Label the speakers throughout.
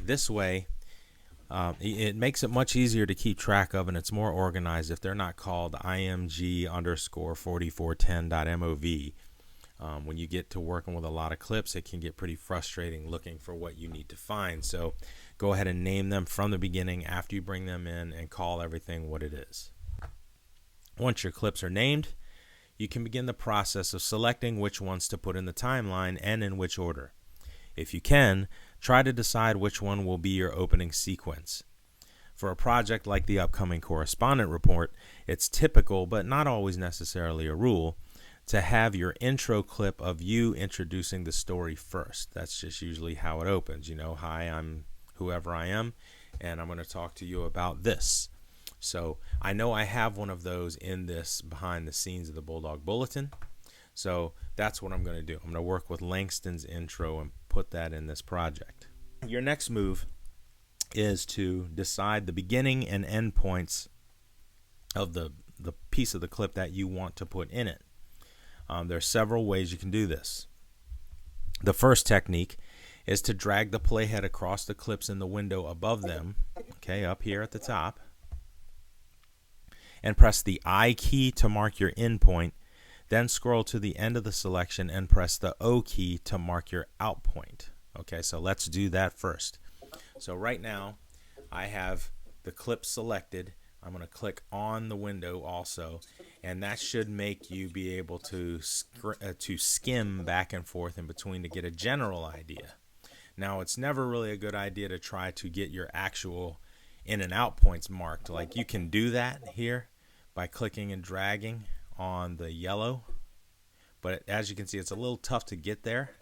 Speaker 1: This way, it makes it much easier to keep track of, and it's more organized if they're not called img_4410.mov. When you get to working with a lot of clips, it can get pretty frustrating looking for what you need to find. So go ahead and name them from the beginning after you bring them in and call everything what it is. Once your clips are named, you can begin the process of selecting which ones to put in the timeline and in which order. If you can, try to decide which one will be your opening sequence. For a project like the upcoming correspondent report, it's typical, but not always necessarily a rule, to have your intro clip of you introducing the story first. That's just usually how it opens. You know, hi, I'm whoever I am, and I'm going to talk to you about this. So I know I have one of those in this behind the scenes of the Bulldog Bulletin. So that's what I'm going to do. I'm going to work with Langston's intro and put that in this project. Your next move is to decide the beginning and end points of the piece of the clip that you want to put in it. There are several ways you can do this. The first technique is to drag the playhead across the clips in the window above them, okay, up here at the top, and press the I key to mark your in point, then scroll to the end of the selection and press the O key to mark your out point. Okay, so let's do that first. So right now I have the clip selected. I'm going to click on the window also, and that should make you be able to skim back and forth in between to get a general idea. Now, it's never really a good idea to try to get your actual in and out points marked. Like, you can do that here by clicking and dragging on the yellow, but as you can see, it's a little tough to get there,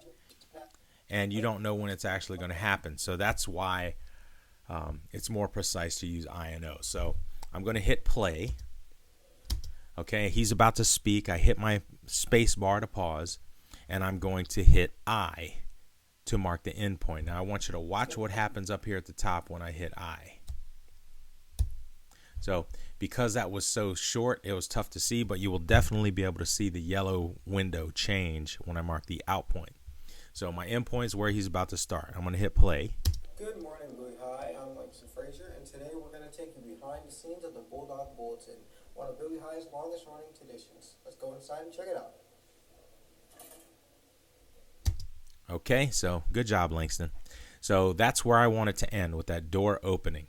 Speaker 1: and you don't know when it's actually going to happen. So that's why it's more precise to use I and O. So I'm going to hit play. Okay, he's about to speak. I hit my space bar to pause, and I'm going to hit I to mark the end point. Now I want you to watch what happens up here at the top when I hit I. So because that was so short, it was tough to see, but you will definitely be able to see the yellow window change when I mark the out point. So my end point is where he's about to start. I'm going to hit play.
Speaker 2: Good morning, Bowie High. I'm Langston Frazier, and today we're going to take you behind the scenes of the Bulldog Bulletin, one of Bowie High's longest running traditions. Let's go inside and check it out.
Speaker 1: Okay, so good job, Langston. So that's where I want it to end, with that door opening.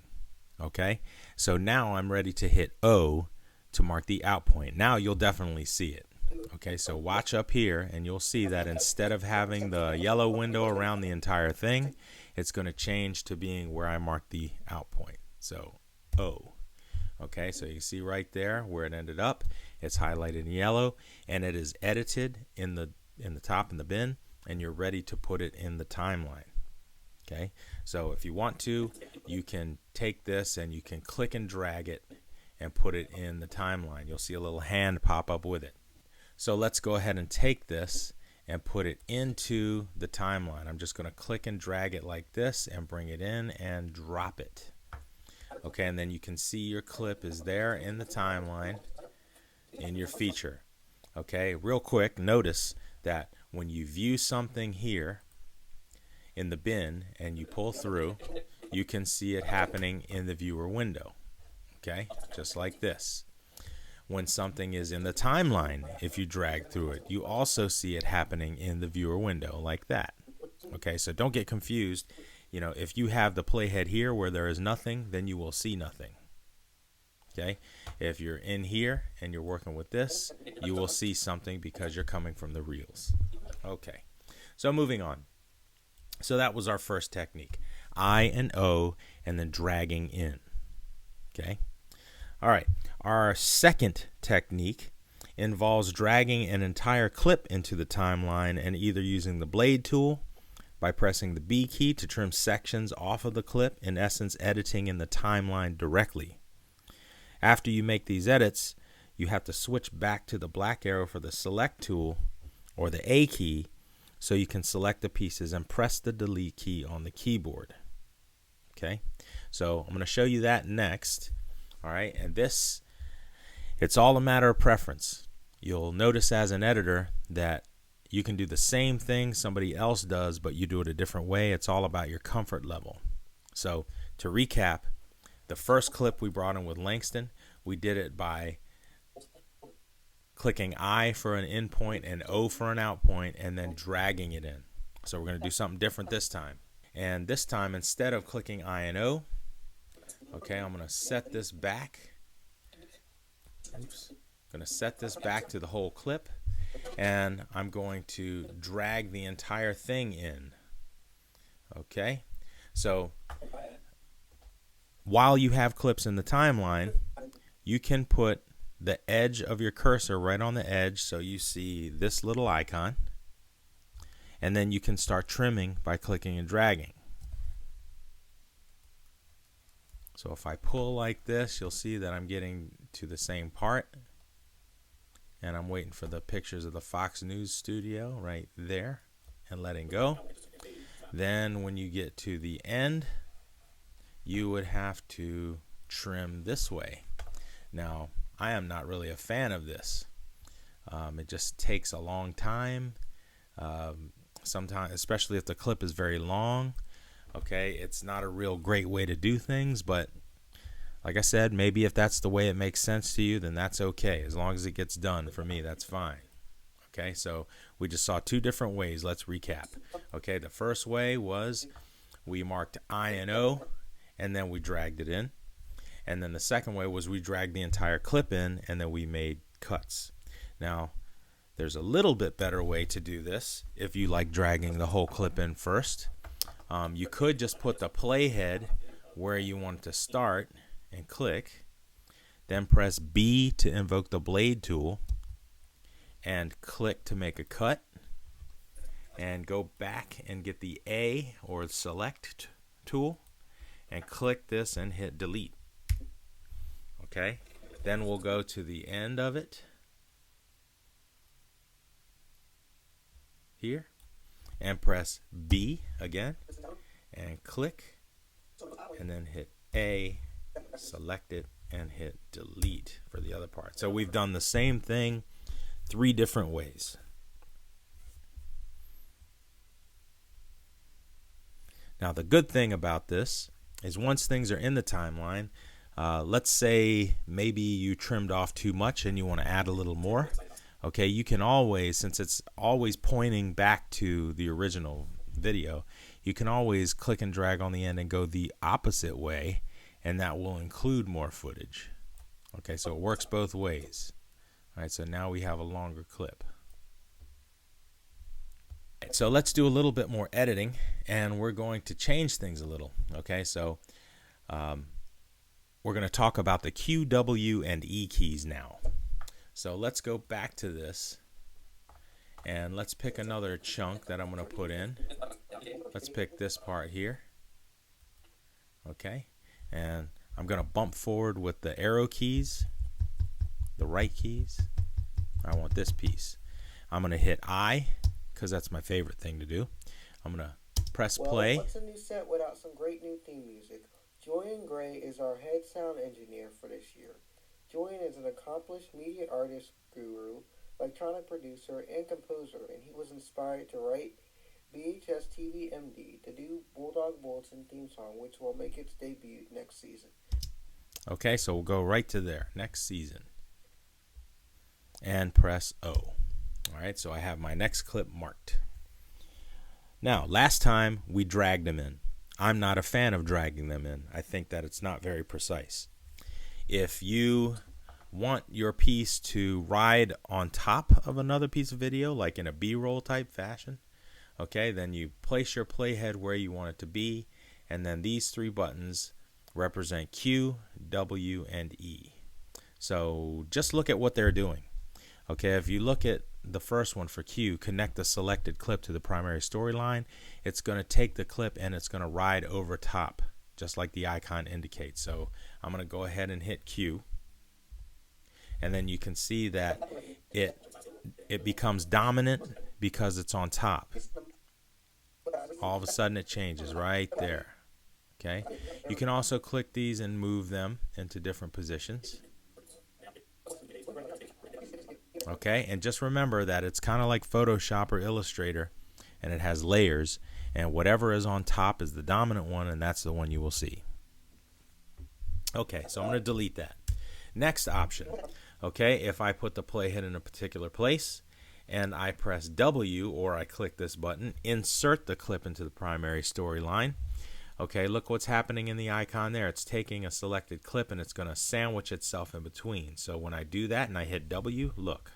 Speaker 1: Okay, so now I'm ready to hit O to mark the out point. Now you'll definitely see it. Okay, so watch up here and you'll see that instead of having the yellow window around the entire thing, it's going to change to being where I mark the out point. So O. Okay, so you see right there where it ended up. It's highlighted in yellow, and it is edited in the top in the bin, and you're ready to put it in the timeline. Okay, so if you want to, you can take this and you can click and drag it and put it in the timeline. You'll see a little hand pop up with it. So let's go ahead and take this and put it into the timeline. I'm just going to click and drag it like this and bring it in and drop it. Okay, and then you can see your clip is there in the timeline in your feature. Okay, real quick, notice that when you view something here in the bin and you pull through, you can see it happening in the viewer window. Okay, just like this. When something is in the timeline, if you drag through it, you also see it happening in the viewer window like that. Okay, so don't get confused. You know, if you have the playhead here where there is nothing, then you will see nothing. Okay, if you're in here and you're working with this, you will see something because you're coming from the reels. Okay, so moving on. So that was our first technique, I and O, and then dragging in. Okay, all right. Our second technique involves dragging an entire clip into the timeline and either using the blade tool by pressing the B key to trim sections off of the clip, in essence editing in the timeline directly. After you make these edits, you have to switch back to the black arrow for the select tool or the A key so you can select the pieces and press the delete key on the keyboard. Okay, so I'm going to show you that next. All right, and this, it's all a matter of preference. You'll notice as an editor that you can do the same thing somebody else does, but you do it a different way. It's all about your comfort level. So to recap, the first clip we brought in with Langston, we did it by clicking I for an in point and O for an out point and then dragging it in. So we're going to do something different this time. And this time, instead of clicking I and O, okay, I'm going to set this back. Oops. I'm going to set this back to the whole clip, and I'm going to drag the entire thing in. Okay, so while you have clips in the timeline, you can put the edge of your cursor right on the edge so you see this little icon, and then you can start trimming by clicking and dragging. So if I pull like this, you'll see that I'm getting to the same part, and I'm waiting for the pictures of the Fox News studio right there and letting go. Then when you get to the end, you would have to trim this way. Now, I am not really a fan of this. It just takes a long time. Sometimes, especially if the clip is very long, okay, it's not a real great way to do things, but like I said, maybe if that's the way it makes sense to you, then that's okay. As long as it gets done, for me, that's fine. Okay, so we just saw two different ways. Let's recap. Okay, the first way was we marked I and O, and then we dragged it in. And then the second way was we dragged the entire clip in, and then we made cuts. Now, there's a little bit better way to do this if you like dragging the whole clip in first. You could just put the playhead where you want to start and click, then press B to invoke the blade tool and click to make a cut, and go back and get the A or select tool and click this and hit delete. Okay, then we'll go to the end of it here and press B again and click, and then hit A, select it, and hit delete for the other part. So we've done the same thing three different ways. Now the good thing about this is once things are in the timeline, let's say maybe you trimmed off too much and you want to add a little more. Okay, you can always, since it's always pointing back to the original video, you can always click and drag on the end and go the opposite way, and that will include more footage. Okay, so it works both ways. All right, so now we have a longer clip. So let's do a little bit more editing, and we're going to change things a little. Okay, so we're going to talk about the Q, W, and E keys now. So let's go back to this, and let's pick another chunk that I'm going to put in. Let's pick this part here. Okay, and I'm going to bump forward with the arrow keys, the right keys. I want this piece. I'm going to hit I, because that's my favorite thing to do. I'm going to press play.
Speaker 2: What's a new set without some great new theme music? Julian Gray is our head sound engineer for this year. Julian is an accomplished media artist guru, electronic producer, and composer, and he was inspired to write BHS TV MD, the new Bulldog Bulletin theme song, which will make its debut next season.
Speaker 1: Okay, so we'll go right to there, next season, and press O. All right, so I have my next clip marked. Now, last time we dragged them in. I'm not a fan of dragging them in. I think that it's not very precise. If you want your piece to ride on top of another piece of video, like in a B-roll type fashion, okay, then you place your playhead where you want it to be, and then these three buttons represent Q, W, and E. So just look at what they're doing. Okay, if you look at the first one for Q, connect the selected clip to the primary storyline, it's going to take the clip and it's going to ride over top, just like the icon indicates. So I'm going to go ahead and hit Q, and then you can see that it becomes dominant because it's on top. All of a sudden it changes right there. Okay, you can also click these and move them into different positions. Okay, and just remember that it's kind of like Photoshop or Illustrator, and it has layers, and whatever is on top is the dominant one, and that's the one you will see. Okay, so I'm going to delete that. Next option, okay, if I put the playhead in a particular place and I press W, or I click this button, insert the clip into the primary storyline. Okay, look what's happening in the icon there. It's taking a selected clip and it's going to sandwich itself in between. So when I do that and I hit W, look.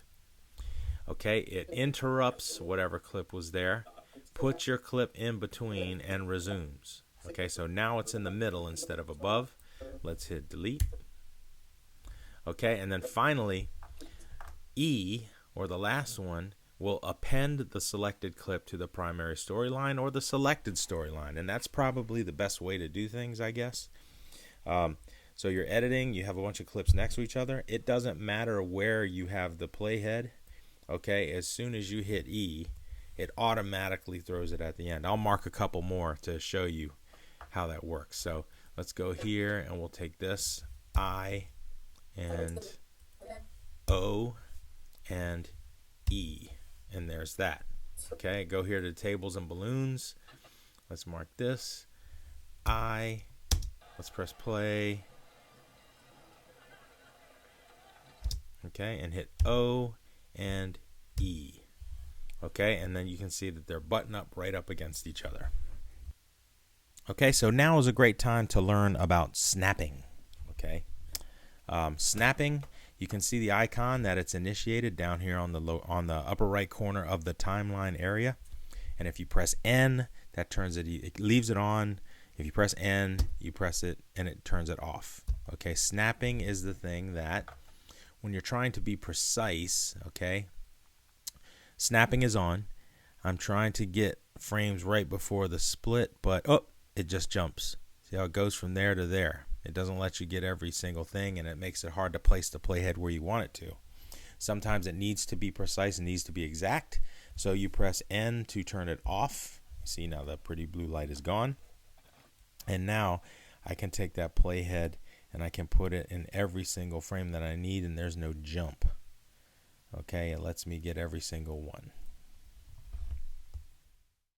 Speaker 1: Okay, it interrupts whatever clip was there, puts your clip in between, and resumes. Okay, so now it's in the middle instead of above. Let's hit delete. Okay, and then finally, E, or the last one, will append the selected clip to the primary storyline or the selected storyline, and that's probably the best way to do things, I guess. So you're editing, you have a bunch of clips next to each other. It doesn't matter where you have the playhead. Okay, as soon as you hit E, it automatically throws it at the end. I'll mark a couple more to show you how that works. So let's go here and we'll take this I and O and E, and there's that. Okay, go here to tables and balloons. Let's mark this I. Let's press play. Okay, and hit O and E. Okay, and then you can see that they're buttoned up right up against each other. Okay, so now is a great time to learn about snapping. Okay, snapping, you can see the icon that it's initiated down here on the upper right corner of the timeline area, and if you press N, that turns it leaves it on. If you press N, you press it and it turns it off. Okay, snapping is the thing that when you're trying to be precise, okay, snapping is on. I'm trying to get frames right before the split, but it just jumps. See how it goes from there to there. It doesn't let you get every single thing, and it makes it hard to place the playhead where you want it to. Sometimes it needs to be precise and needs to be exact, so you press N to turn it off. See, now the pretty blue light is gone. And now I can take that playhead and I can put it in every single frame that I need, and there's no jump. Okay, it lets me get every single one.